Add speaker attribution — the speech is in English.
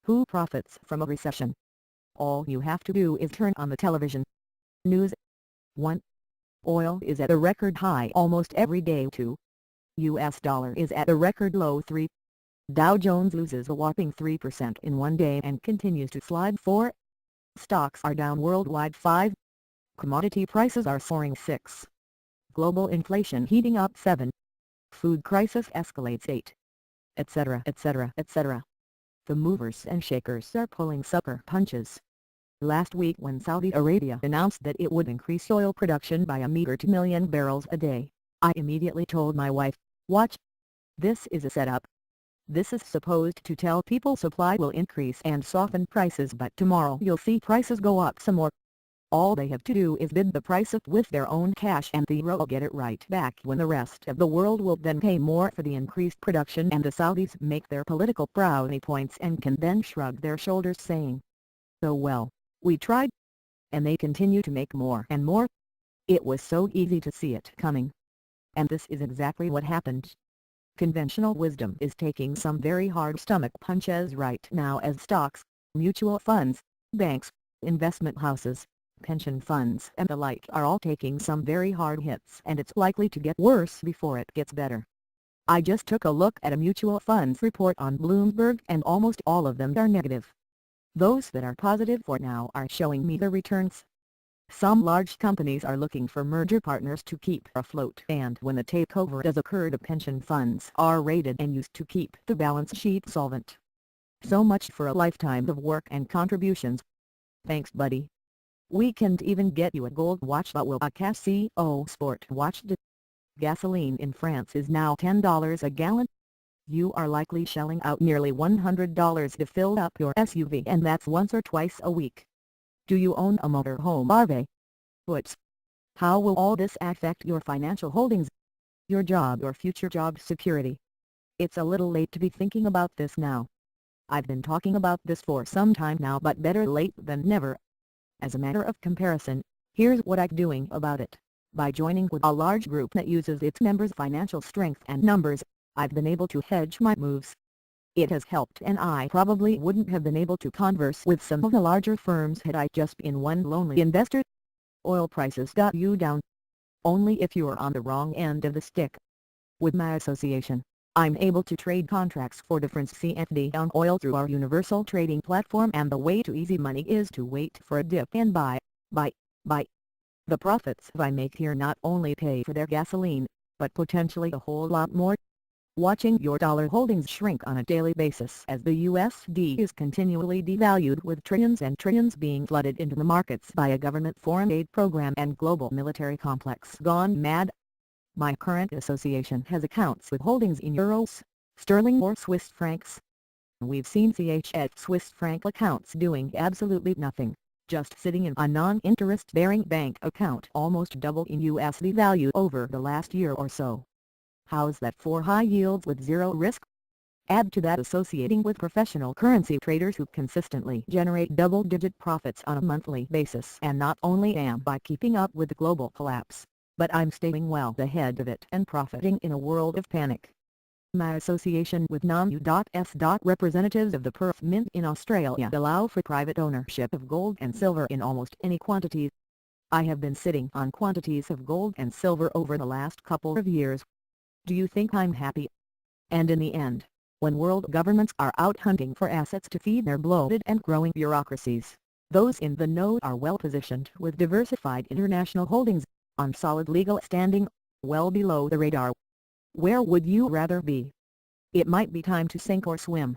Speaker 1: Who profits from a recession? All you have to do is turn on the television. News. 1. Oil is at a record high almost every day. 2. US dollar is at a record low. 3. Dow Jones loses a whopping 3% in one day and continues to slide. 4. Stocks are down worldwide. 5. Commodity prices are soaring. 6. Global inflation heating up. 7. Food crisis escalates. 8. Etc. etc. etc. The movers and shakers are pulling sucker punches. Last week when Saudi Arabia announced that it would increase oil production by a meager 2 million barrels a day, I immediately told my wife, "Watch. This is a setup. This is supposed to tell people supply will increase and soften prices, but tomorrow you'll see prices go up some more. All they have to do is bid the price up with their own cash and the will get it right back when the rest of the world will then pay more for the increased production, and the Saudis make their political brownie points and can then shrug their shoulders saying, 'Oh well, we tried.' And they continue to make more and more. It was so easy to see it coming. And this is exactly what happened. Conventional wisdom is taking some very hard stomach punches right now as stocks, mutual funds, banks, investment houses, pension funds and the like are all taking some very hard hits, and it's likely to get worse before it gets better. I just took a look at a mutual funds report on Bloomberg and almost all of them are negative. Those that are positive for now are showing me the returns. Some large companies are looking for merger partners to keep afloat, and when the takeover does occur, the pension funds are rated and used to keep the balance sheet solvent. So much for a lifetime of work and contributions. Thanks, buddy. We can't even get you a gold watch, but will a Casio sport watch do? Gasoline in France is now $10 a gallon. You are likely shelling out nearly $100 to fill up your SUV, and that's once or twice a week. Do you own a motorhome RV? What's? How will all this affect your financial holdings, your job or future job security? It's a little late to be thinking about this now. I've been talking about this for some time now, but better late than never. As a matter of comparison, here's what I'm doing about it. By joining with a large group that uses its members' financial strength and numbers, I've been able to hedge my moves. It has helped, and I probably wouldn't have been able to converse with some of the larger firms had I just been one lonely investor. Oil prices got you down. Only if you're on the wrong end of the stick. With my association, I'm able to trade contracts for different CFD on oil through our universal trading platform, and the way to easy money is to wait for a dip and buy. The profits I make here not only pay for their gasoline, but potentially a whole lot more. Watching your dollar holdings shrink on a daily basis as the USD is continually devalued, with trillions and trillions being flooded into the markets by a government foreign aid program and global military complex gone mad. My current association has accounts with holdings in euros, sterling or Swiss francs. We've seen CHF Swiss franc accounts doing absolutely nothing, just sitting in a non-interest bearing bank account almost double in USD value over the last year or so. How's that for high yields with zero risk? Add to that associating with professional currency traders who consistently generate double-digit profits on a monthly basis, and not only am I keeping up with the global collapse, but I'm staying well ahead of it and profiting in a world of panic. My association with non-US representatives of the Perth Mint in Australia allow for private ownership of gold and silver in almost any quantities. I have been sitting on quantities of gold and silver over the last couple of years. Do you think I'm happy? And in the end, when world governments are out hunting for assets to feed their bloated and growing bureaucracies, those in the know are well positioned with diversified international holdings, on solid legal standing, well below the radar. Where would you rather be? It might be time to sink or swim.